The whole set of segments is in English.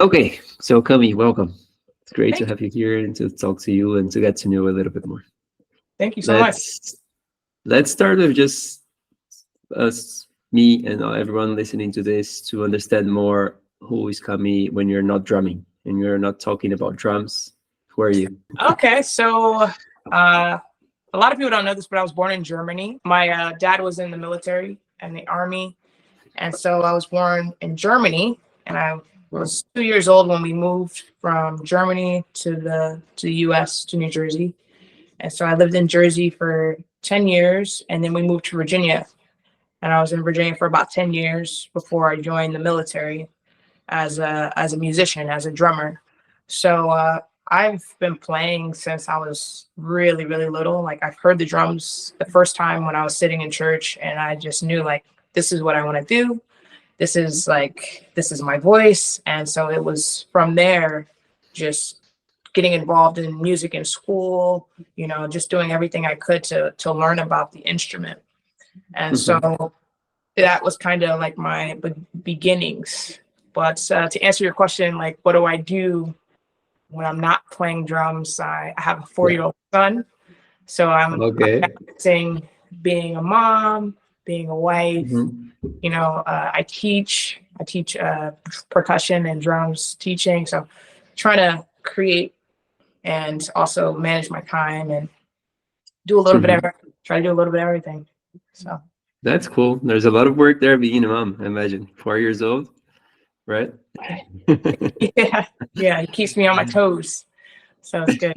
Okay, so Kami, welcome. It's great to Thank you. have you here and to talk to you and to get to know a little bit more. Thank you so much. Let's let's start with just us, me, and everyone listening to this to understand more who is Kami when you're not drumming and you're not talking about drums. Who are you? Okay, so uh, a lot of people don't know this, but I was born in Germany. My dad was in the military and the army, and so I was born in Germany, and I Well, was 2 years old when we moved from Germany to the U.S. to New Jersey, and so I lived in Jersey for 10 years, and then we moved to Virginia, and I was in Virginia for about 10 years before I joined the military as a musician, as a drummer. So I've been playing since I was really, really little. Like I've heard the drums the first time when I was sitting in church, and I just knew like this is what I want to do. This is my voice. And so it was from there, just getting involved in music in school, just doing everything I could to learn about the instrument. And mhm. so that was kind of like my beginnings. But to answer your question, like, what do I do when I'm not playing drums? I have a Yeah. four-year-old son, so I'm Okay. balancing being a mom, being a wife. Mhm. I teach percussion and drums teaching, so trying to create and also manage my time and do a little bit of Mhm. try to do a little bit of everything. So That's cool. There's a lot of work there being a mom, I imagine. 4 years old, right? yeah, yeah, it keeps me on my toes. So it's good.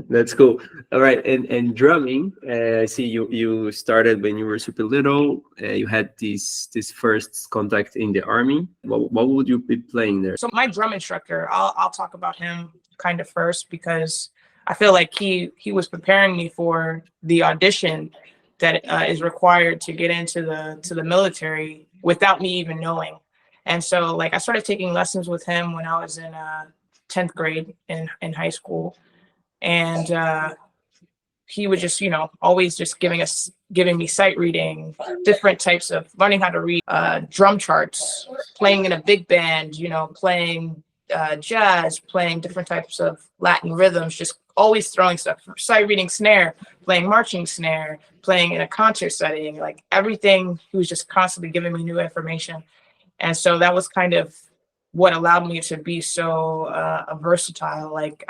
That's cool. All right, and drumming. I see you started when you were super little. You had this first contact in the army. What would you be playing there? So my drum instructor, I'll talk about him kind of first because I feel like he was preparing me for the audition that is required to get into the military without me even knowing. And so like I started taking lessons with him when I was in 10th grade in high school, and he was just always just giving me sight reading, different types of learning how to read drum charts, playing in a big band, playing jazz, playing different types of Latin rhythms, just always throwing stuff, sight reading snare, playing marching snare, playing in a concert setting, like everything. He was just constantly giving me new information, and so that was kind of what allowed me to be so versatile. Like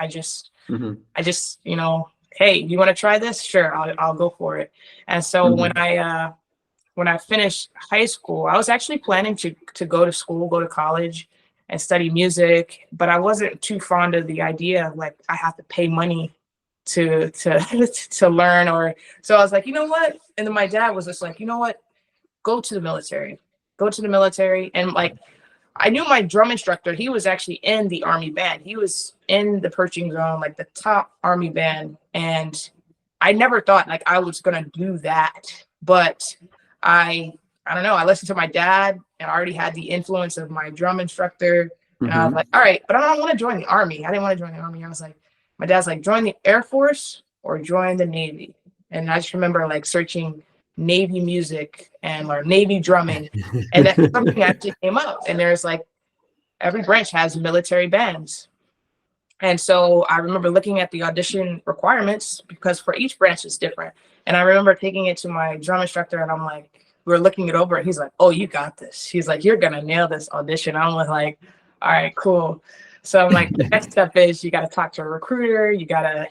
Hmm. I just, hey, you want to try this? Sure, I'll go for it. And so when Hmm. I finished high school, I was actually planning to go to school, go to college, and study music, but I wasn't too fond of the idea of like I have to pay money to to learn. Or so I was like, you know what? And then my dad was just like, you know what? Go to the military. Go to the military. And like I knew my drum instructor, he was actually in the army band. He was in the perching zone, like the top army band. And I never thought like I was gonna do that. But I I don't know, I listened to my dad and I already had the influence of my drum instructor. And I was like, Hmm. all right, but I don't want to join the army. I didn't want to join the army. I was like, my dad's like, join the Air Force or join the Navy. And I just remember like searching Navy music and or Navy drumming, and then something actually came up. And there's like every branch has military bands. And so I remember looking at the audition requirements because for each branch is different. And I remember taking it to my drum instructor and I'm like, we are looking it over and he's like, oh, you got this. He's like, you're gonna nail this audition. I'm like, all right, cool. So I'm like, the next step is you gotta talk to a recruiter, you gotta,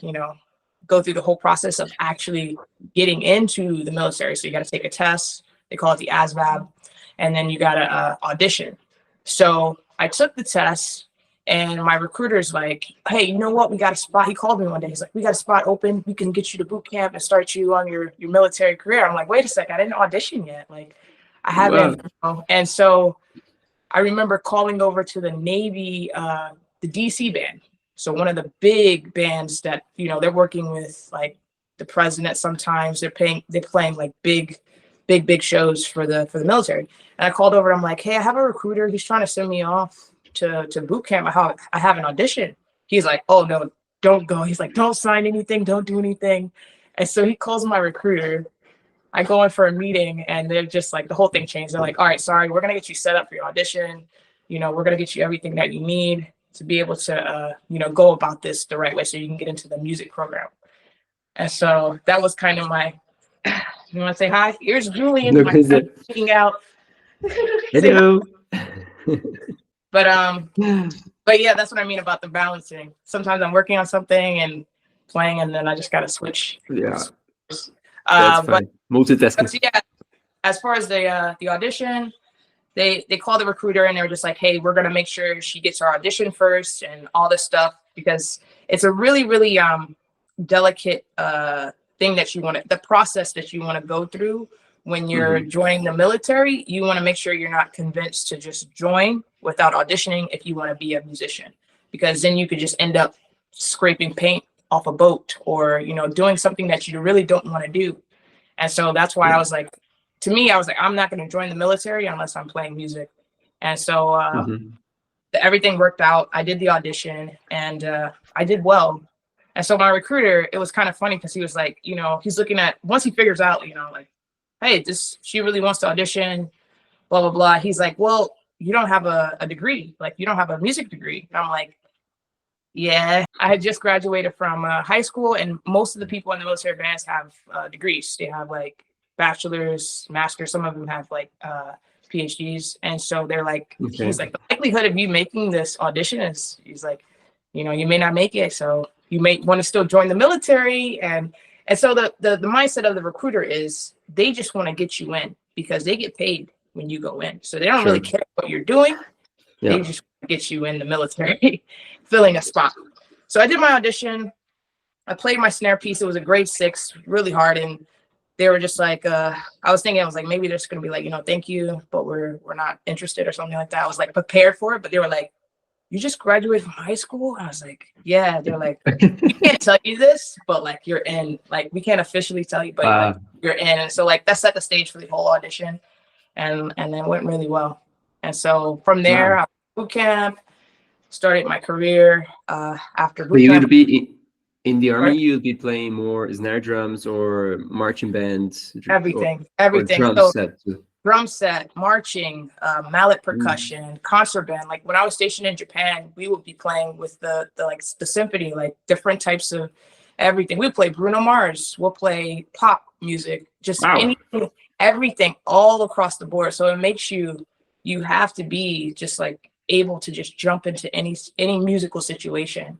go through the whole process of actually getting into the military. So you gotta take a test, they call it the ASVAB, and then you gotta audition. So I took the test and my recruiter's like, hey, you know what? We got a spot. He called me one day. He's like, we got a spot open. We can get you to boot camp and start you on your military career. I'm like, wait a sec. I didn't audition yet. Like, I haven't. Wow. And so I remember calling over to the Navy, the DC band. So one of the big bands that, they're working with like the president sometimes. They're playing like big shows for the military. And I called over. I'm like, hey, I have a recruiter. He's trying to send me off to boot camp. I have an audition. He's like, oh no, don't go. He's like, don't sign anything, don't do anything. And so he calls my recruiter. I go in for a meeting and they're just like the whole thing changed. They're like, all right, sorry, we're gonna get you set up for your audition. we're going to get you everything that you need to be able to, go about this the right way so you can get into the music program. And so that was kind of my, you want to say hi? Here's Julian, my friend speaking out. Hello. But yeah, that's what I mean about the balancing. Sometimes I'm working on something and playing, and then I just got to switch. Yeah, that's fine. Multitasking. Yeah, as far as the audition, they called the recruiter and they were just like, hey, we're gonna make sure she gets her audition first and all this stuff, because it's a really, really delicate thing that the process that you want to go through when you're joining the military. You want to make sure you're not convinced to just join without auditioning if you want to be a musician, because then you could just end up scraping paint off a boat or, doing something that you really don't want to do. And so that's why I was like, I'm not going to join the military unless I'm playing music. And so everything worked out. I did the audition and I did well. And so my recruiter, it was kind of funny because he was like, he's looking at, once he figures out, like, hey, she really wants to audition, blah, blah, blah. He's like, well, you don't have a degree. Like, you don't have a music degree. And I'm like, yeah, I had just graduated from high school, and most of the people in the military bands have degrees. They have like bachelor's, master's. Some of them have like PhDs. And so they're like, he's like, the likelihood of you making this audition is, he's like, you may not make it. So you may want to still join the military. And so the mindset of the recruiter is they just want to get you in because they get paid when you go in. So they don't really care what you're doing. Yeah. They just want to get you in the military, filling a spot. So I did my audition. I played my snare piece. It was a grade 6, really hard. And they were just like, I was like, maybe they're just going to be like, thank you, but we're not interested or something like that. I was like prepared for it, but they were like, you just graduated from high school? I was like, yeah. They're like, we can't tell you this, but like you're in. Like we can't officially tell you, but like, you're in. And so like that set the stage for the whole audition, and then it went really well. And so from there, I boot camp, started my career after boot camp. You would be in the army. You'd be playing more snare drums or marching bands. Everything. Or drum set too. Drum set, marching, mallet percussion, concert band. Like when I was stationed in Japan, we would be playing with the symphony, like different types of everything. We play Bruno Mars, we'll play pop music, just anything, everything all across the board. So it makes you have to be just like able to just jump into any musical situation.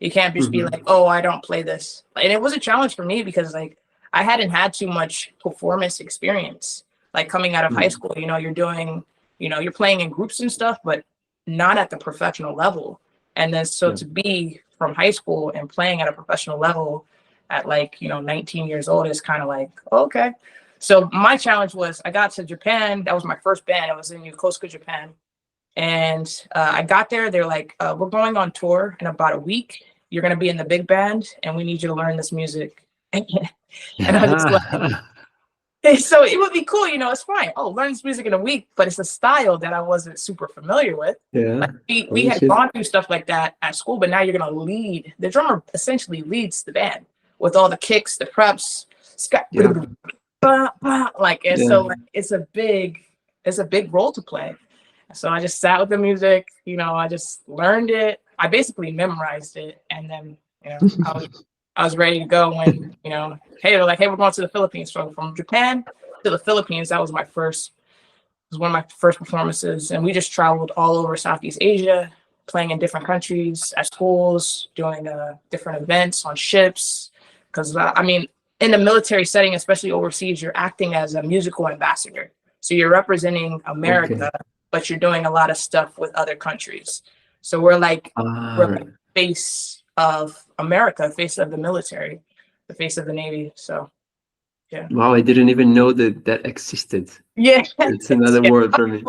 You can't just be like, oh, I don't play this. And it was a challenge for me because like I hadn't had too much performance experience. Like coming out of high school, you're doing, you're playing in groups and stuff, but not at the professional level. And then so to be from high school and playing at a professional level at like, 19 years old is kind of like, okay. So my challenge was I got to Japan. That was my first band. It was in Yokosuka, Japan. And I got there. They're like, we're going on tour in about a week. You're going to be in the big band and we need you to learn this music. And I was like, so it would be cool, it's fine. Oh, learn this music in a week, but it's a style that I wasn't super familiar with. Yeah. Like we had gone through stuff like that at school, but now you're going to lead. The drummer essentially leads the band with all the kicks, the preps, like, and so like, it's a big role to play. So I just sat with the music, I just learned it. I basically memorized it. And then, I was ready to go when, hey, they're like, hey, we're going to the Philippines. So from Japan to the Philippines, that was one of my first performances. And we just traveled all over Southeast Asia, playing in different countries, at schools, doing different events on ships. Because, in the military setting, especially overseas, you're acting as a musical ambassador. So you're representing America, but you're doing a lot of stuff with other countries. So we're like the face of America, face of the military, the face of the Navy. So, yeah. Wow, I didn't even know that existed. Yeah. It's another word for me.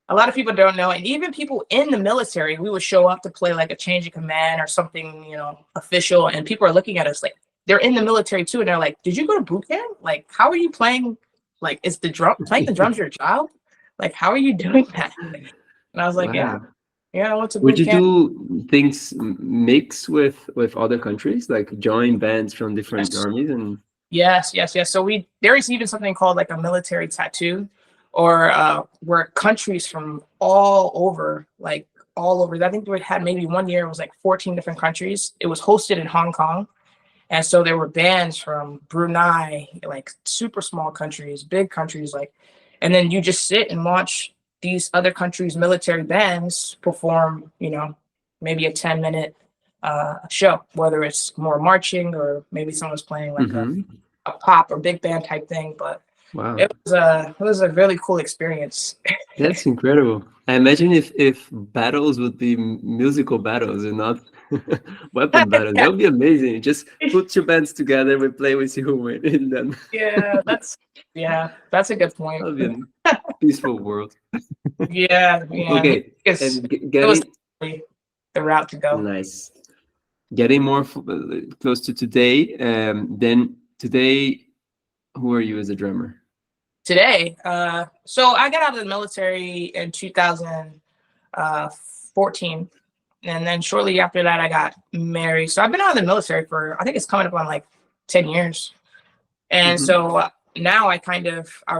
A lot of people don't know. And even people in the military, we would show up to play like a change of command or something, official. And people are looking at us like they're in the military too. And they're like, did you go to boot camp? Like, how are you playing? Like, is playing the drums your job? Like, how are you doing that? And I was like, yeah, I went to boot Would you camp. do things mix with other countries, like join bands from different armies? And Yes. So there is even something called like a military tattoo or where countries from all over, like all over. I think we had maybe one year it was like 14 different countries. It was hosted in Hong Kong. And so there were bands from Brunei, like super small countries, big countries, like, and then you just sit and watch these other countries' military bands perform, you know, maybe a 10-minute show, whether it's more marching or maybe someone's playing like a pop or big band type thing. But Wow. it was a really cool experience. That's incredible. I imagine if battles would be musical battles and not weapon battles, that would be amazing. Just put two bands together, we play with you win, and then Yeah, that's a good point. that would be a peaceful world. Yeah. Okay, It's, and it was the route to go. nice. Getting more close to today. Then today, who are you as a drummer? Today, so I got out of the military in 2014, and then shortly after that, I got married. So I've been out of the military for, I think it's coming up on like 10 years. And so now I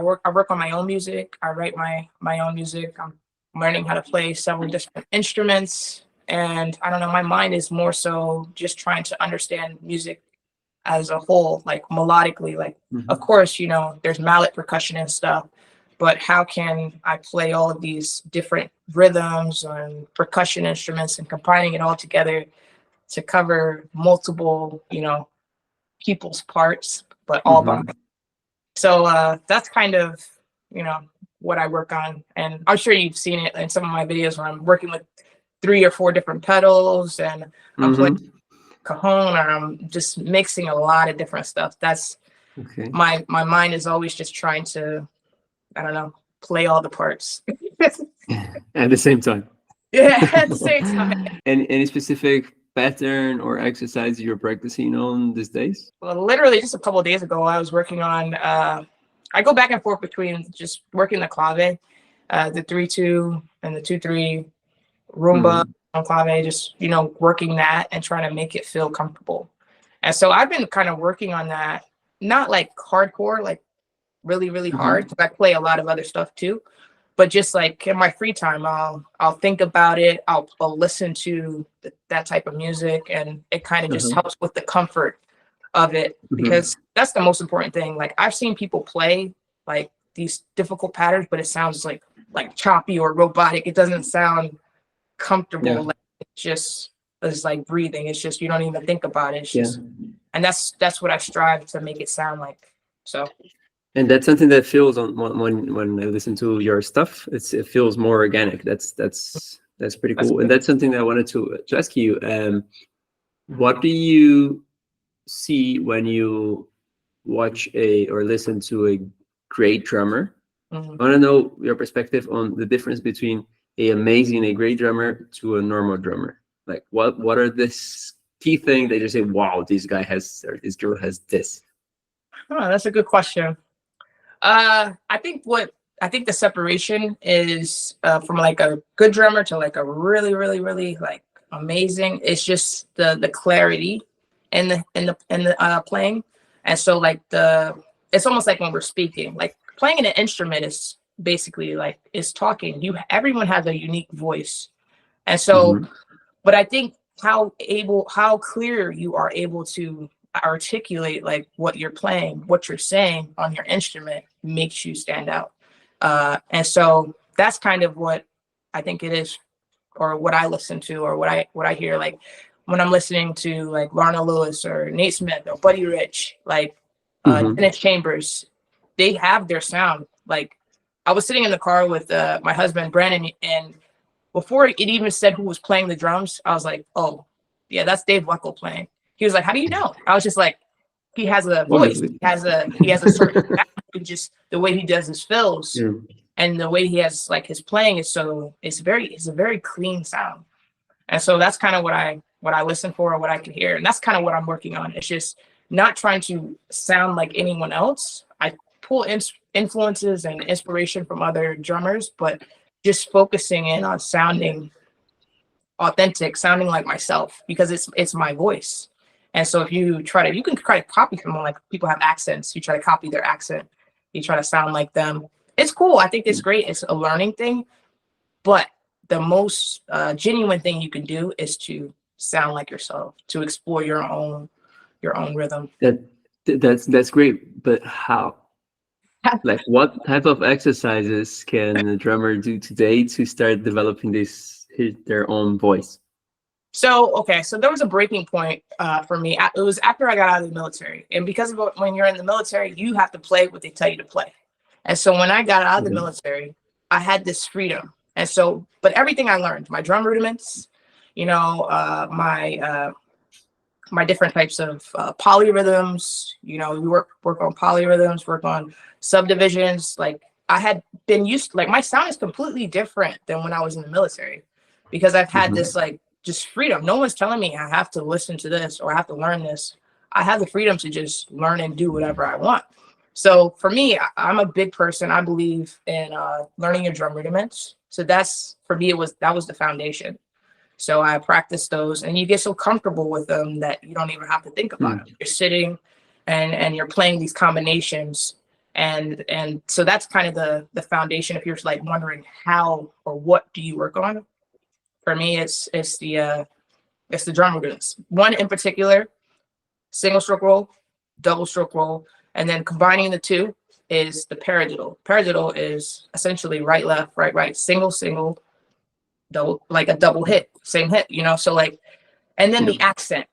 work on my own music. I write my own music. I'm learning how to play several different instruments. And I don't know, my mind is more so just trying to understand music as a whole, like melodically, like, of course, you know, there's mallet percussion and stuff, but how can I play all of these different rhythms and percussion instruments and combining it all together to cover multiple, you know, people's parts, but all by myself. So that's kind of, you know, what I work on. And I'm sure you've seen it in some of my videos where I'm working with 3 or 4 different pedals, and I'm playing cajon, or I'm just mixing a lot of different stuff. That's my mind is always just trying to, I don't know, play all the parts at the same time. Yeah, at the same time. And any specific pattern or exercise you're practicing on these days? Well, literally just a couple of days ago, I was working on. I go back and forth between just working the clave, the 3-2 and the 2-3 rumba on clave, just, you know, working that and trying to make it feel comfortable. And so I've been kind of working on that, not like hardcore, like really, really hard, because I play a lot of other stuff too. But just like in my free time, I'll think about it. I'll listen to that type of music, and it kind of just helps with the comfort of it, because that's the most important thing. Like, I've seen people play like these difficult patterns, but it sounds like choppy or robotic. It doesn't sound comfortable. Like, it just is like breathing. It's just, you don't even think about it. It's just, and that's what I strive to make it sound like. So. And that's something that feels on when I listen to your stuff. It feels more organic. That's pretty cool. And that's something that I wanted to ask you. What do you see when you watch or listen to a great drummer? I want to know your perspective on the difference between a great drummer to a normal drummer. Like, what are this key thing that you say, wow, this guy has, or this girl has this? Oh, that's a good question. I think the separation is from like a good drummer to like a really, really, really like amazing. It's just the clarity in the playing. And so like it's almost like when we're speaking, like playing an instrument is basically like is talking. Everyone has a unique voice. And so, but I think how clear you are able to articulate like what you're playing, what you're saying on your instrument makes you stand out. And so that's kind of what I think it is, or what I listen to, or what I hear, like when I'm listening to like Lorna Lewis or Nate Smith or Buddy Rich, like Dennis Chambers, they have their sound. Like, I was sitting in the car with my husband Brandon, and before it even said who was playing the drums, I was like, oh yeah, that's Dave Weckl playing. He was like, how do you know? I was just like, he has a voice. He has a certain just the way he does his fills, and the way he has like his playing is it's a very clean sound. And so that's kind of what I listen for, or what I can hear. And that's kind of what I'm working on. It's just not trying to sound like anyone else. I pull influences and inspiration from other drummers, but just focusing in on sounding authentic, sounding like myself, because it's my voice. And so if you can try to copy someone, like people have accents, you try to copy their accent, you try to sound like them. It's cool. I think it's great. It's a learning thing, but the most genuine thing you can do is to sound like yourself, to explore your own rhythm. That's great, but how? Like, what type of exercises can a drummer do today to start developing their own voice? So, okay, so there was a breaking point for me. It was after I got out of the military. And because of when you're in the military, you have to play what they tell you to play. And so when I got out of the military, I had this freedom. And so, but everything I learned, my drum rudiments, you know, my different types of polyrhythms, you know, we work on polyrhythms, work on subdivisions. Like I had been used, like my sound is completely different than when I was in the military because I've had this like just freedom. No one's telling me I have to listen to this or I have to learn this. I have the freedom to just learn and do whatever I want. So for me, I'm a big person. I believe in learning your drum rudiments. So that's, for me, that was the foundation. So I practiced those, and you get so comfortable with them that you don't even have to think about it. You're sitting and you're playing these combinations. And so that's kind of the foundation. If you're like wondering how or what do you work on, for me, it's the drum rudiments. One in particular, single stroke roll, double stroke roll, and then combining the two is the paradiddle. Paradiddle is essentially right, left, right, right, single, single, double, like a double hit, same hit, you know? So like, and then the accent.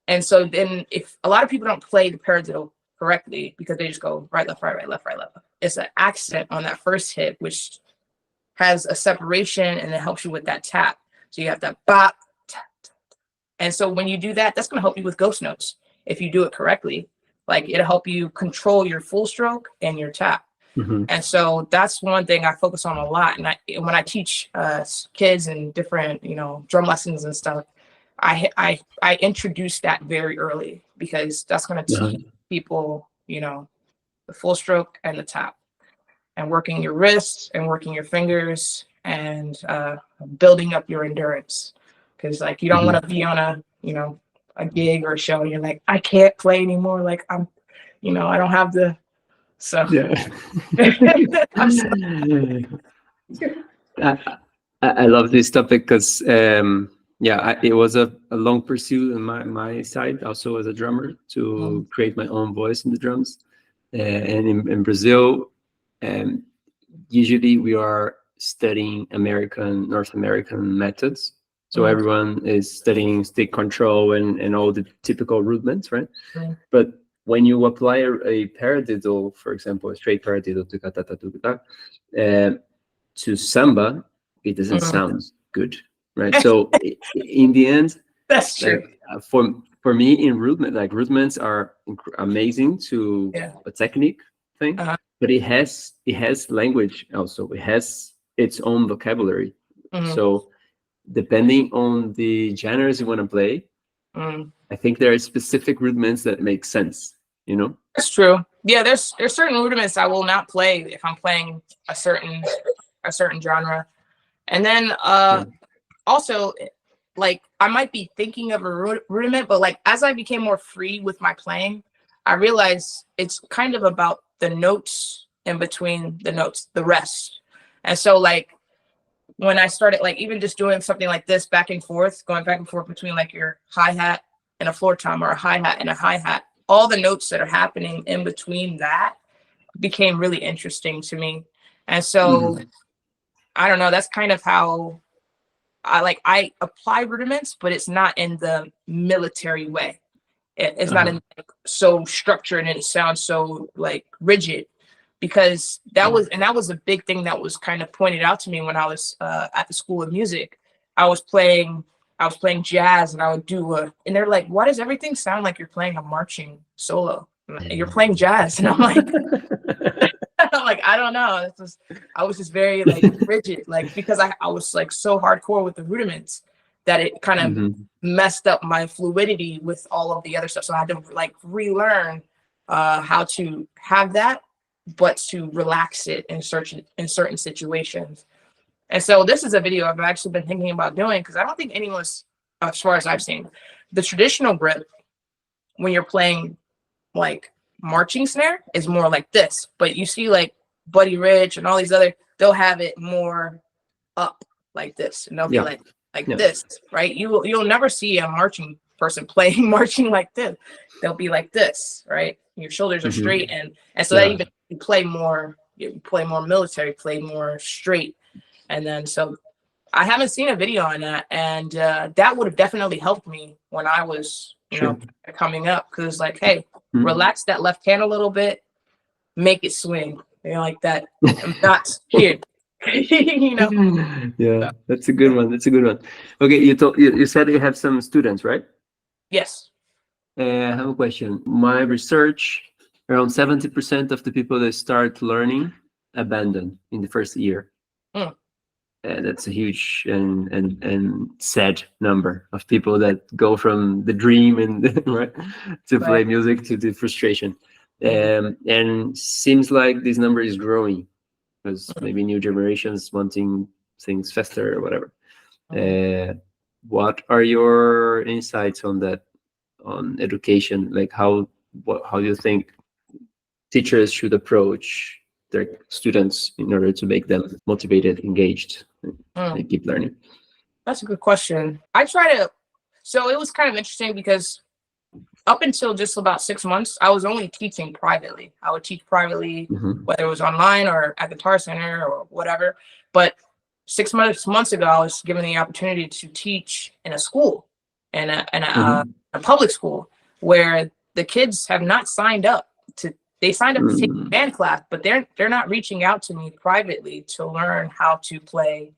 And so then if a lot of people don't play the paradiddle correctly because they just go right, left, right, right, left, right, left. It's an accent on that first hit, which has a separation and it helps you with that tap. So you have that bop, tap, tap. And so when you do that, that's going to help you with ghost notes. If you do it correctly, like it'll help you control your full stroke and your tap. And so that's one thing I focus on a lot. And when I teach kids and different, you know, drum lessons and stuff, I introduce that very early because that's going to teach people, you know, the full stroke and the tap, and working your wrists and working your fingers and building up your endurance. Because like you don't want to be on a gig or a show and you're like, I can't play anymore. Like I don't have the. So Yeah. I'm sorry. I love this topic because it was a long pursuit on my side also as a drummer to create my own voice in the drums. And in Brazil, usually we are studying North American methods. So everyone is studying stick control and all the typical rudiments, right? But when you apply a paradiddle, for example, a straight paradiddle to samba, it doesn't sound good, right? So in the end, That's true. Like, for me, in rudiments are amazing to a technique thing, but it has language also. It has its own vocabulary. So depending on the genres you want to play, I think there are specific rudiments that make sense, you know? That's true. Yeah, there's certain rudiments I will not play if I'm playing a certain genre. And then also, like I might be thinking of a rudiment, but like as I became more free with my playing, I realized it's kind of about the notes in between the notes, the rest. And so like when I started like even just doing something like this back and forth, going back and forth between like your hi-hat and a floor tom or a hi-hat and a hi-hat, all the notes that are happening in between that became really interesting to me. And so I don't know, that's kind of how I apply rudiments, but it's not in the military way. It's not in like, so structured and it sounds so like rigid, because that was a big thing that was kind of pointed out to me when I was at the School of Music. I was playing jazz and I would do and they're like, why does everything sound like you're playing a marching solo? You're playing jazz. And I'm like, I don't know. I was just very like rigid, like because I was like so hardcore with the rudiments that it kind of messed up my fluidity with all of the other stuff. So I had to like relearn how to have that, but to relax it in certain situations. And so this is a video I've actually been thinking about doing because I don't think anyone's, as far as I've seen, the traditional grip when you're playing like marching snare is more like this, but you see like Buddy Rich and all these other, they'll have it more up like this, and they'll be like this, right? You'll never see a marching person playing marching like this. They'll be like this, right? Your shoulders are straight, and so that even you play more military, play more straight, and then so I haven't seen a video on that, and that would have definitely helped me when I was coming up, because like, hey, relax that left hand a little bit, make it swing, like that. I'm not here. Yeah, that's a good one. That's a good one. Okay, you said you have some students, right? Yes. I have a question. My research, around 70% of the people that start learning abandon in the first year. That's a huge and sad number of people that go from the dream and to play music to the frustration. And seems like this number is growing, because maybe new generations wanting things faster or whatever. What are your insights on that, on education? Like how do you think teachers should approach their students in order to make them motivated, engaged, and keep learning? That's a good question. So it was kind of interesting, because up until just about 6 months, I was only teaching privately. I would teach privately, whether it was online or at Guitar Center or whatever. But 6 months ago, I was given the opportunity to teach in a school, in a public school, where the kids have not signed up to. They signed up to take a band class, but they're not reaching out to me privately to learn how to play,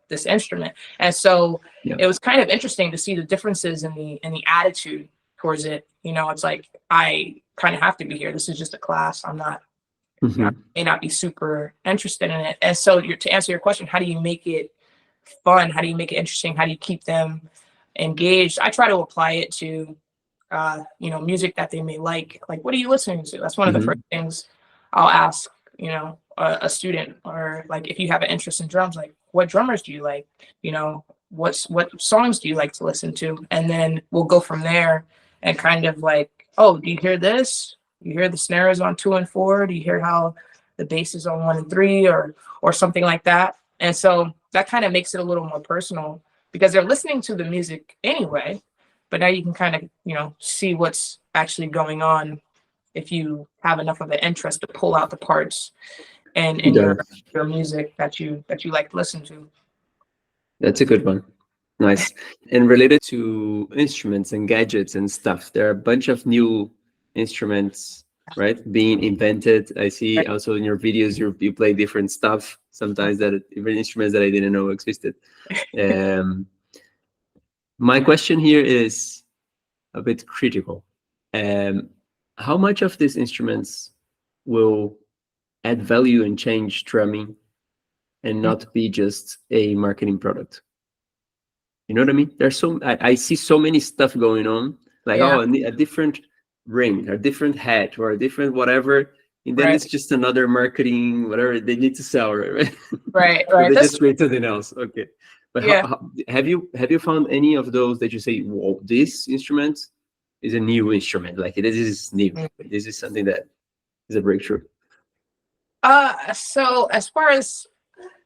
this instrument. And so it was kind of interesting to see the differences in the attitude towards it. It's like, I kind of have to be here. This is just a class. I'm not, I may not be super interested in it. And so to answer your question, how do you make it fun? How do you make it interesting? How do you keep them engaged? I try to apply it to, music that they may like. Like, what are you listening to? That's one of the first things I'll ask, a student, or like, if you have an interest in drums, like, what drummers do you like? What songs do you like to listen to? And then we'll go from there, and kind of like, oh, do you hear this? You hear the snare is on 2 and 4? Do you hear how the bass is on 1 and 3, or something like that? And so that kind of makes it a little more personal, because they're listening to the music anyway, but now you can kind of, see what's actually going on if you have enough of an interest to pull out the parts and in your music that you like to listen to. That's a good one. Nice. And related to instruments and gadgets and stuff, there are a bunch of new instruments, right, being invented. I see also in your videos you play different stuff, sometimes that even instruments that I didn't know existed. My question here is a bit critical. How much of these instruments will add value and change drumming and not be just a marketing product? You know what I mean? There's I see so many stuff going on, like, a different ring, a different hat, or a different whatever, and then it's just another marketing, whatever they need to sell, right? Right. So they just create something else. Okay. But have you found any of those that you say, whoa, this instrument is a new instrument, like this is new, this is something that is a breakthrough? So as far as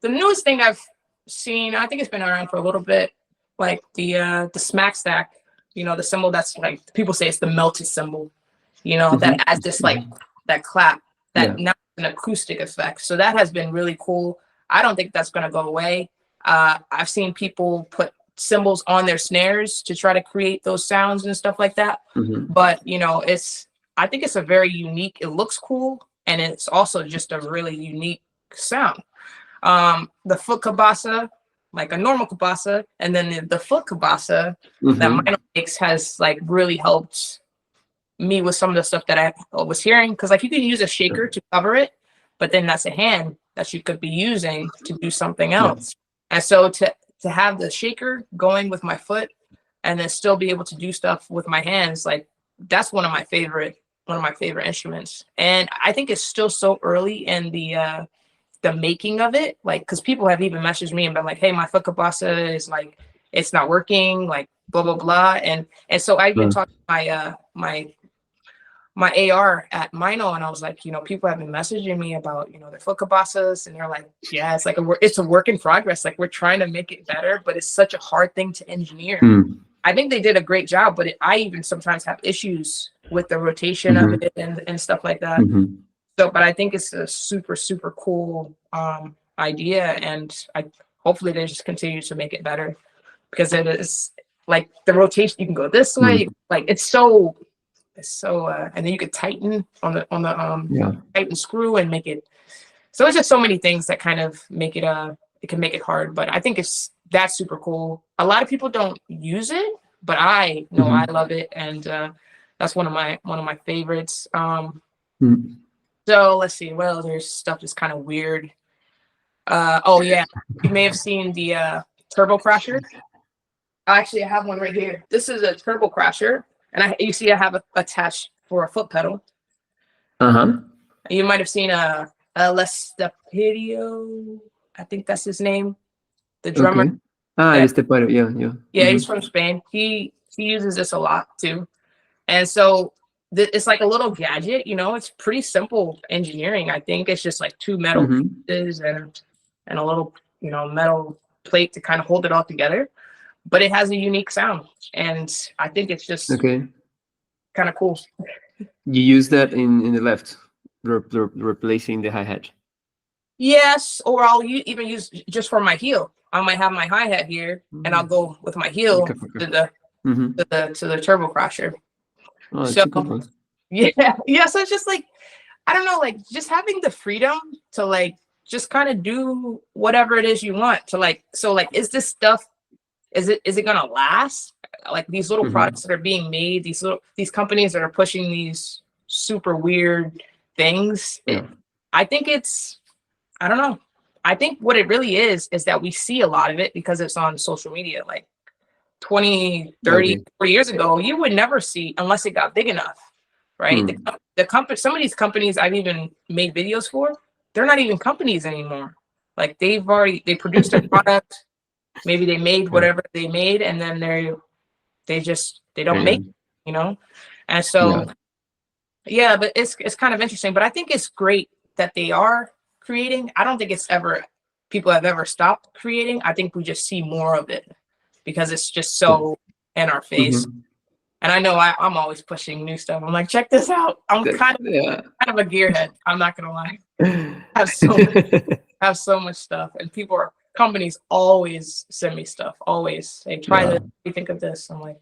the newest thing I've seen, I think it's been around for a little bit, like the smack stack, the cymbal that's like, people say it's the melted cymbal, that adds this like that clap, that now an acoustic effect. So that has been really cool. I don't think that's going to go away. I've seen people put cymbals on their snares to try to create those sounds and stuff like that. But I think it's a very unique, it looks cool, and it's also just a really unique sound. The foot kabasa, like a normal kabasa, and then the foot kabasa that Mino makes has like really helped me with some of the stuff that I was hearing, because like you can use a shaker to cover it, but then that's a hand that you could be using to do something else. And so to have the shaker going with my foot and then still be able to do stuff with my hands, like that's one of my favorite instruments. And I think it's still so early in the making of it, like, because people have even messaged me and been like, hey, my foot kabasa is like, it's not working, like blah blah blah. And so I've been talking to my AR at Mino, and I was like, people have been messaging me about, their foot cabasas, and they're like, yeah, it's like it's a work in progress. Like, we're trying to make it better, but it's such a hard thing to engineer. I think they did a great job, but I even sometimes have issues with the rotation of it and stuff like that. So, but I think it's a super, super cool idea, and hopefully they just continue to make it better, because it is like the rotation. You can go this way, like it's so, and then you could tighten on the tighten screw and make it. So it's just so many things that kind of make it it can make it hard. But I think that's super cool. A lot of people don't use it, but I know I love it, and that's one of my favorites. So let's see. Well, there's stuff that's kind of weird. Oh yeah, you may have seen the turbo crasher. Actually, I have one right here. This is a turbo crasher, and you see I have attached for a foot pedal. You might have seen a Lestepidio. I think that's his name. The drummer. Lestepidio, yeah. He's from Spain. He uses this a lot too, and so. It's like a little gadget, it's pretty simple engineering. I think it's just like two metal pieces and a little, metal plate to kind of hold it all together. But it has a unique sound, and I think it's just kind of cool. You use that in the left, replacing the hi-hat. Yes, or I'll even use just for my heel. I might have my hi-hat here, and I'll go with my heel to the turbo crasher. Oh, so yeah. So it's just like, I don't know, like just having the freedom to like just kind of do whatever it is you want to like. So like, is this stuff, is it gonna last? Like these little products that are being made, these companies that are pushing these super weird things. I think I don't know. I think what it really is that we see a lot of it because it's on social media. Like 20, 30, 40 years ago, you would never see unless it got big enough, right? The company, some of these companies I've even made videos for, they're not even companies anymore. Like they produced a product, maybe they made whatever they made, and then they don't make, and so but it's kind of interesting. But I think it's great that they are creating. I don't think people have ever stopped creating. I think we just see more of it, because it's just so in our face. And I know I'm always pushing new stuff. I'm like, check this out. I'm kind of a gearhead. I'm not gonna lie. I have so much stuff, and companies always send me stuff. Always say, try this. What do you think of this? I'm like,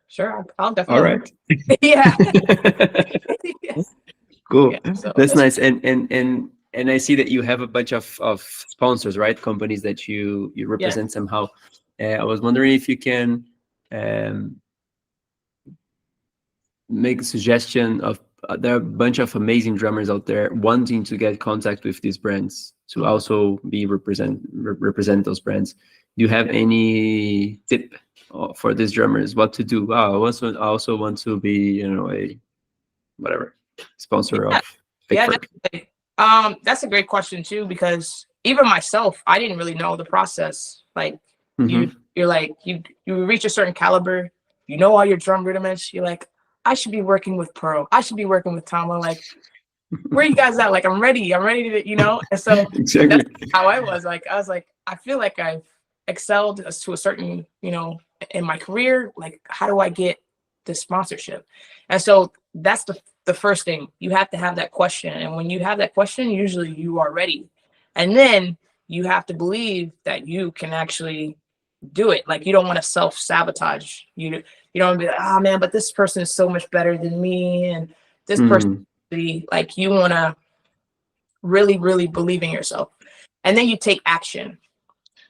sure, I'll definitely. All right. Yeah. Cool. So that's nice. And I see that you have a bunch of sponsors, right? Companies that you represent somehow. I was wondering if you can make a suggestion of there are a bunch of amazing drummers out there wanting to get contact with these brands to also be represent those brands. Do you have any tip for these drummers what to do? I also want to be, a whatever sponsor of. Definitely. That's a great question too, because even myself, I didn't really know the process. Like you're like, you reach a certain caliber, all your drum rudiments. You're like, I should be working with Pearl. I should be working with Tama. Like, where you guys at? Like, I'm ready to, And so that's how I was like, I feel like I've excelled to a certain, in my career. Like, how do I get this sponsorship? And so that's the first thing. You have to have that question. And when you have that question, usually you are ready. And then you have to believe that you can actually do it. Like, you don't want to self-sabotage. You don't want to be like, oh man, but this person is so much better than me. And this person, like, you want to really, really believe in yourself. And then you take action.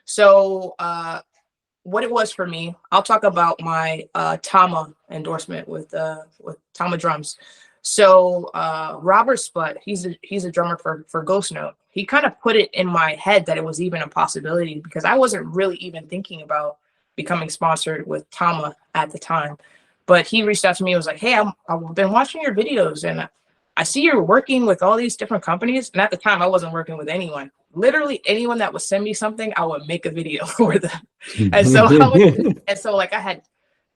So what it was for me, I'll talk about my Tama endorsement with Tama drums. So Robert Sputt, he's a drummer for Ghost Note. He kind of put it in my head that it was even a possibility, because I wasn't really even thinking about becoming sponsored with Tama at the time. But he reached out to me and was like, hey, I've been watching your videos, and I see you're working with all these different companies. And at the time, I wasn't working with anyone. Literally anyone that would send me something, I would make a video for them. And so I had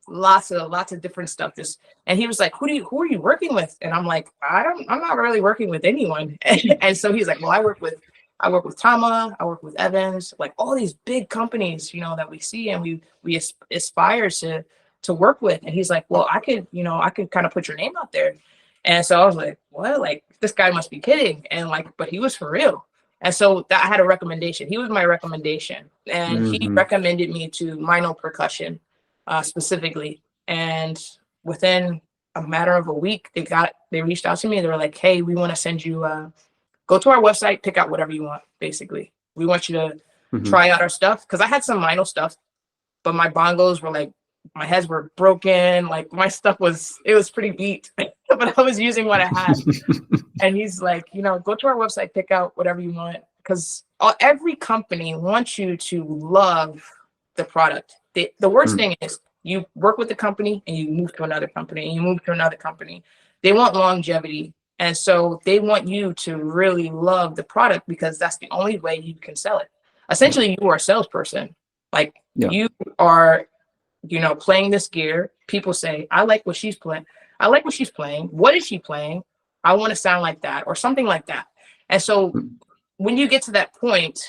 lots of different stuff. Just, and he was like, who are you working with? And I'm like, I'm not really working with anyone. And so he's like, well, I work with Tama, I work with Evans, like all these big companies, you know, that we see and we aspire to work with. And he's like, well, I could kind of put your name out there. And so I was like, what? Like, this guy must be kidding. And like, but he was for real. And so that I had a recommendation. He was my recommendation. And he recommended me to Mino Percussion specifically. And within a matter of a week, they reached out to me. They were like, hey, we want to send you, go to our website, pick out whatever you want, basically. We want you to try out our stuff. Because I had some Mino stuff, but my bongos were like, my heads were broken. Like my stuff was pretty beat, but I was using what I had. And he's like, you know, go to our website, pick out whatever you want. Because every company wants you to love the product. The worst thing is you work with the company and you move to another company and you move to another company. They want longevity. And so they want you to really love the product because that's the only way you can sell it. Essentially, you are a salesperson. Like you are, you know, playing this gear. People say, I like what she's playing. I like what she's playing. What is she playing? I want to sound like that or something like that. And so when you get to that point,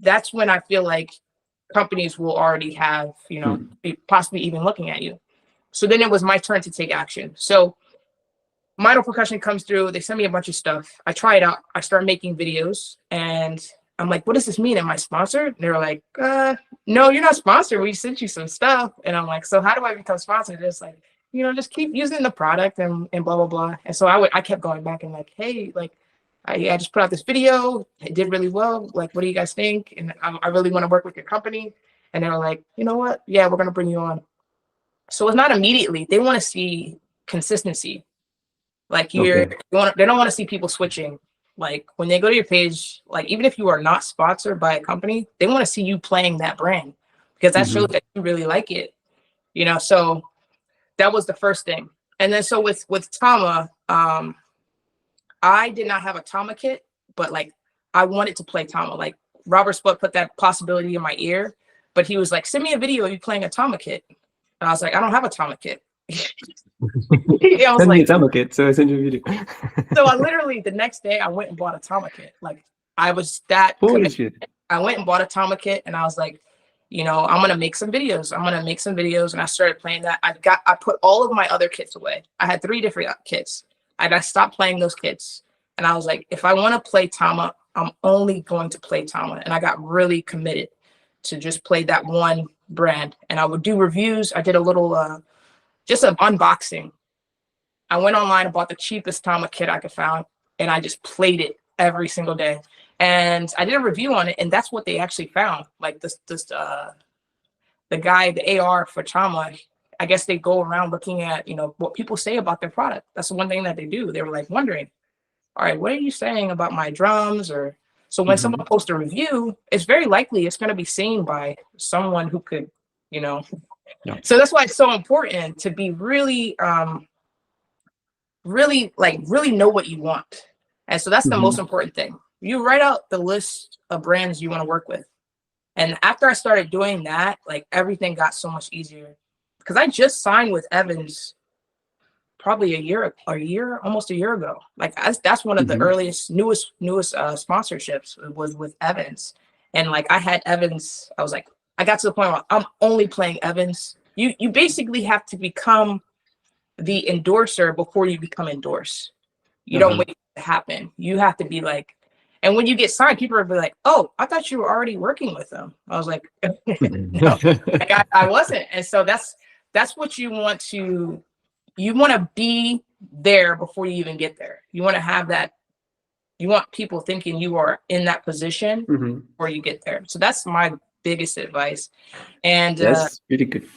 that's when I feel like companies will already have, you know, possibly even looking at you. So then it was my turn to take action. So Mino Percussion comes through. They send me a bunch of stuff. I try it out. I start making videos and I'm like, what does this mean? Am I sponsored? They're like, no, you're not sponsored. We sent you some stuff. And I'm like, so how do I become sponsored? It's like, you know, just keep using the product and blah, blah, blah. And so I kept going back and like, hey, like, I just put out this video. It did really well. Like, what do you guys think? And I really want to work with your company. And they were like, you know what? Yeah, we're going to bring you on. So it's not immediately. They want to see consistency. Like they don't want to see people switching. Like when they go to your page, like even if you are not sponsored by a company, they want to see you playing that brand because that shows that you really like it. You know, so that was the first thing. And then so with Tama, I did not have a Tama kit, but like I wanted to play Tama. Like Robert Sput put that possibility in my ear, but he was like, send me a video of you playing a Tama kit. And I was like, I don't have a Tama kit. I was send like, me a Tama kit, so I sent you a video. So I literally the next day I went and bought a Tama kit. Like I was that Holy shit. I went and bought a Tama kit and I was like, you know, I'm gonna make some videos. And I started playing that. I put all of my other kits away. I had 3 different kits. And I stopped playing those kits. And I was like, if I want to play Tama, I'm only going to play Tama. And I got really committed to just play that one brand. And I would do reviews. I did a little just an unboxing. I went online and bought the cheapest Tama kit I could find, and I just played it every single day. And I did a review on it, and that's what they actually found. Like the guy, the AR for Tama, I guess they go around looking at, you know, what people say about their product. That's the one thing that they do. They were like wondering, all right, what are you saying about my drums? Or so when someone posts a review, it's very likely it's going to be seen by someone who could, you know. So that's why it's so important to be really really know what you want. And so that's the most important thing. You write out the list of brands you want to work with. And after I started doing that, like everything got so much easier because I just signed with Evans probably almost a year ago. Like that's one of the earliest, newest sponsorships was with Evans. And like I had Evans, I got to the point where I'm only playing Evans. You basically have to become the endorser before you become endorsed. You don't wait to happen. You have to be like, and when you get signed, people are like, oh, I thought you were already working with them. I was like, no, like I wasn't. And so that's what you want to be there before you even get there. You want to have that. You want people thinking you are in that position before you get there. So that's my biggest advice. And that's really good.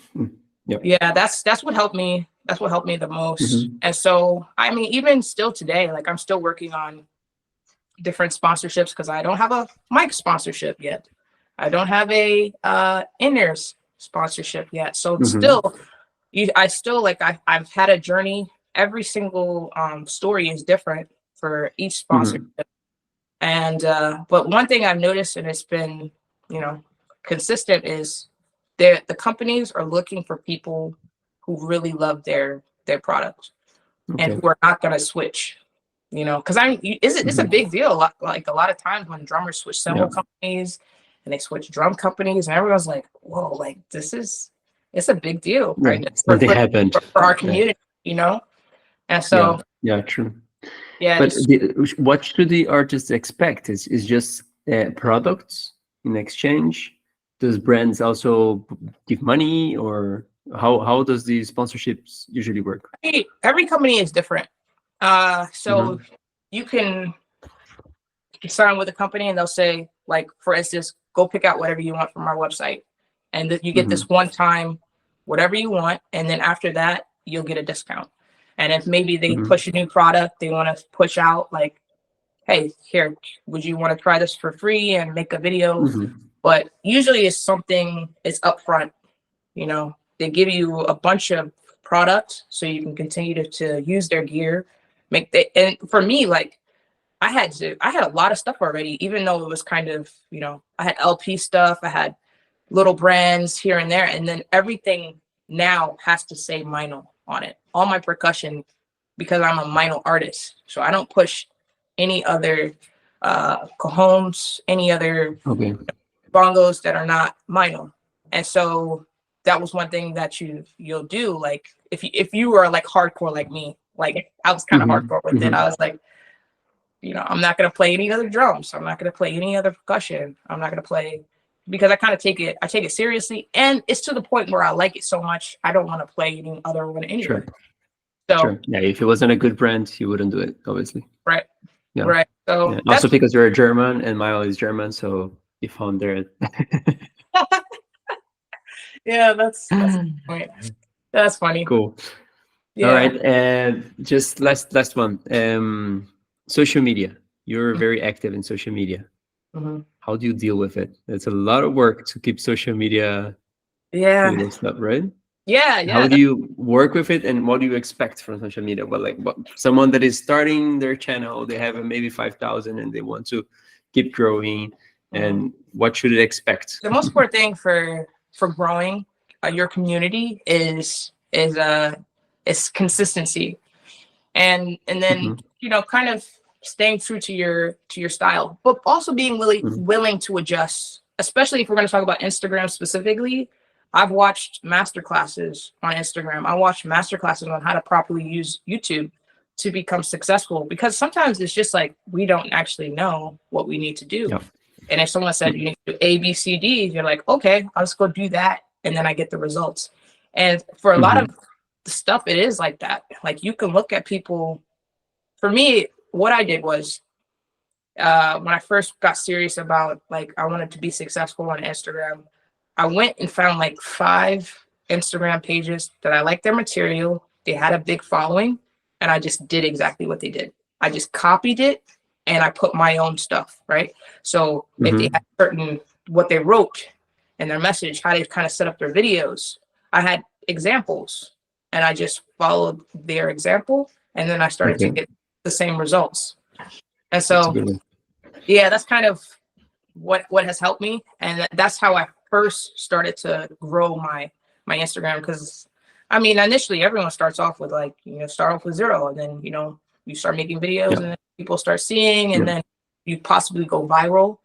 Yeah, that's what helped me. That's what helped me the most. And so, I mean, even still today, like I'm still working on different sponsorships because I don't have a mic sponsorship yet. I don't have a in-ears sponsorship yet. So I've had a journey. Every single story is different for each sponsorship. And but one thing I've noticed, and it's been, you know, consistent, is the companies are looking for people who really love their product and Okay. who are not going to switch, because it's a big deal. Like a lot of times when drummers switch cymbal companies and they switch drum companies, and everyone's like, whoa, like it's a big deal, Yeah, right? something happened. For our Yeah. community, and so Yeah, true. yeah. But what should the artist expect? Is just products in exchange? Does brands also give money, or how does the sponsorships usually work? Every company is different. So you can sign with a company and they'll say, like, for instance, go pick out whatever you want from our website, and you get this one time whatever you want, and then after that you'll get a discount. And if maybe they push a new product, they want to push out, like, hey, here, would you want to try this for free and make a video? But usually it's upfront. They give you a bunch of products so you can continue to use their gear. And for me, like, I had a lot of stuff already, even though it was kind of, I had LP stuff, I had little brands here and there, and then everything now has to say Mino on it. All my percussion, because I'm a Mino artist, so I don't push any other cajones, any other bongos that are not Mino. And so that was one thing that you'll do. Like if you were like hardcore like me, like I was kind of hardcore with it. I was like, I'm not going to play any other drums. I'm not going to play any other percussion. I'm not going to play, because I kind of take it seriously. And it's to the point where I like it so much, I don't want to play any other one anywhere. So yeah, if it wasn't a good brand, you wouldn't do it, obviously. Right. So also because you're a German and Mile is German, so you found there. Yeah, that's the point. That's funny. Cool. Yeah. All right, and just last one. Social media. You're very active in social media. How do you deal with it? It's a lot of work to keep social media. Stuff, right? Yeah. How do you work with it, and what do you expect from social media? But like, someone that is starting their channel, they have maybe 5,000 and they want to keep growing, and what should it expect? The most important thing for growing your community is consistency, and then kind of staying true to your style, but also being willing to adjust, especially if we're going to talk about Instagram specifically. I've watched masterclasses on Instagram. I watched masterclasses on how to properly use YouTube to become successful, because sometimes it's just like we don't actually know what we need to do. And if someone said you need to do A, B, C, D, you're like, okay, I'll just go do that, and then I get the results. And for a lot of the stuff, it is like that. Like, you can look at people. For me, what I did was, when I first got serious about, like, I wanted to be successful on Instagram, I went and found like 5 Instagram pages that I liked their material. They had a big following, and I just did exactly what they did. I just copied it and I put my own stuff, right? So if they had what they wrote and their message, how they kind of set up their videos, I had examples, and I just followed their example, and then I started to get the same results. And so, that's kind of what has helped me, and that's how I first started to grow my Instagram. Because I mean, initially everyone starts off with start off with 0, and then you start making videos, and then people start seeing, and then you possibly go viral.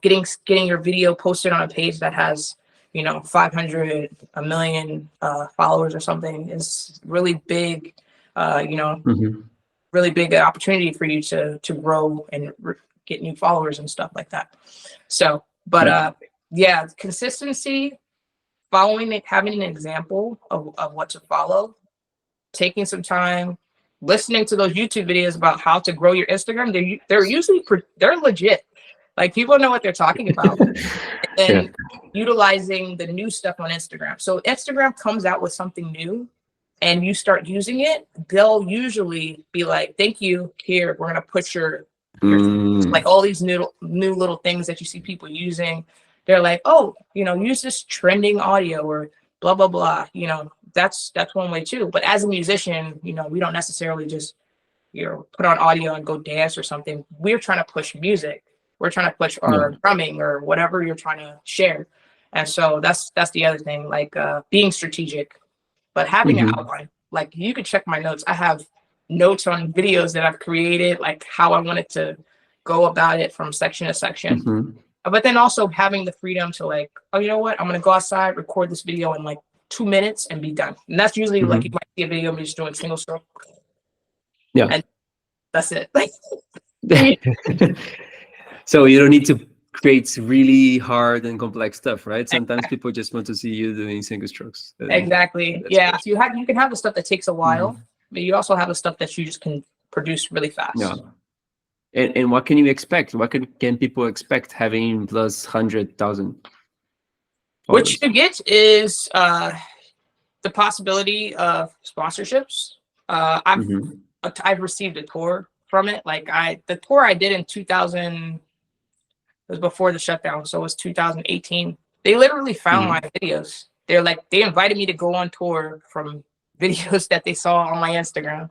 Getting your video posted on a page that has 500, 1 million followers or something is really big. Really big opportunity for you to grow and get new followers and stuff like that. So, but consistency, following it, having an example of what to follow, taking some time, listening to those YouTube videos about how to grow your Instagram. They're usually they're legit. Like, people know what they're talking about. And utilizing the new stuff on Instagram. So Instagram comes out with something new, and you start using it, they'll usually be like, thank you, here, we're going to put your like all these new little things that you see people using. They're like, oh, use this trending audio or blah, blah, blah. That's one way too. But as a musician, we don't necessarily just, put on audio and go dance or something. We're trying to push music. We're trying to push our drumming or whatever you're trying to share. And so that's the other thing, like being strategic. but having an outline, like you could check my notes. I have notes on videos that I've created, like how I wanted to go about it from section to section. But then also having the freedom to like, oh, you know what? I'm going to go outside, record this video in like 2 minutes and be done. And that's usually like, you might see a video of me just doing single stroke. Yeah. And that's it. Like, so you don't need to create really hard and complex stuff, right? Sometimes people just want to see you doing single strokes. Exactly. Yeah. So you can have the stuff that takes a while, but you also have the stuff that you just can produce really fast. Yeah. And what can you expect? What can people expect having plus 100,000? What you get is the possibility of sponsorships. I've received a tour from it. Like the tour I did in 2000, it was before the shutdown, so it was 2018. They literally found my videos. They invited me to go on tour from videos that they saw on my Instagram.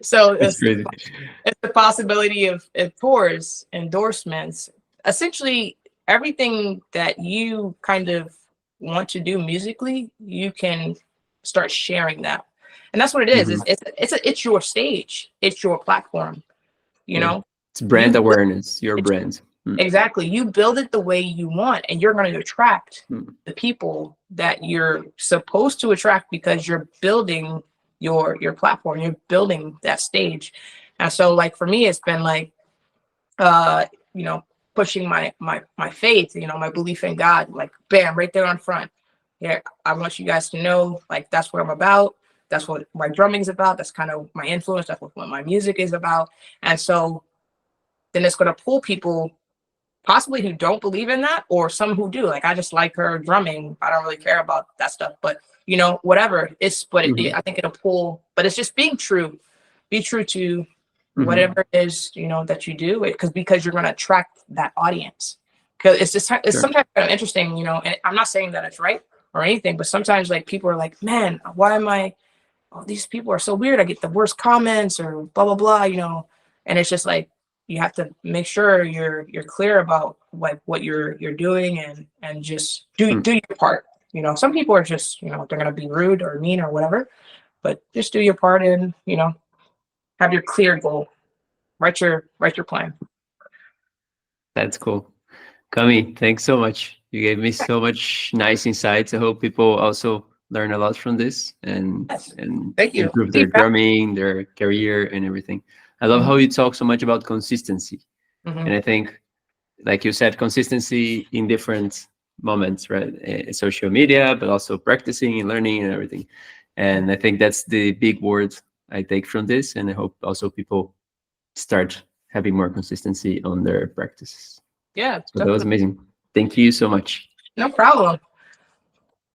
So it's the possibility of tours, endorsements, essentially everything that you kind of want to do musically, you can start sharing that. And that's what it is. It's your stage. It's your platform, you know? It's brand awareness, your brand. Exactly. You build it the way you want, and you're going to attract the people that you're supposed to attract because you're building your platform. You're building that stage. And so like for me, it's been like, you know, pushing my faith, you know, my belief in God, like bam, right there on front. Yeah, I want you guys to know, like, that's what I'm about. That's what my drumming is about. That's kind of my influence. That's what my music is about. And so then it's going to pull people possibly who don't believe in that, or some who do. Like, I just like her drumming. I don't really care about that stuff, but you know, whatever. I think it'll pull, but it's just being true. Be true to whatever it is, you know, that you do it, because you're going to attract that audience. Because it's sometimes kind of interesting, you know, and I'm not saying that it's right or anything, but sometimes like people are like, man, why am I, oh, these people are so weird. I get the worst comments or blah, blah, blah, you know, and it's just like, you have to make sure you're clear about like what you're doing and just do your part. You know, some people are just, you know, they're going to be rude or mean or whatever, but just do your part and, you know, have your clear goal. Write your plan. That's cool. Akhamie, thanks so much. You gave me so much nice insights. I hope people also learn a lot from this and Thank you. Improve their drumming, their career, and everything. I love how you talk so much about consistency. And I think, like you said, consistency in different moments, right? Social media, but also practicing and learning and everything. And I think that's the big word I take from this. And I hope also people start having more consistency on their practices. Yeah. So that was amazing. Thank you so much. No problem.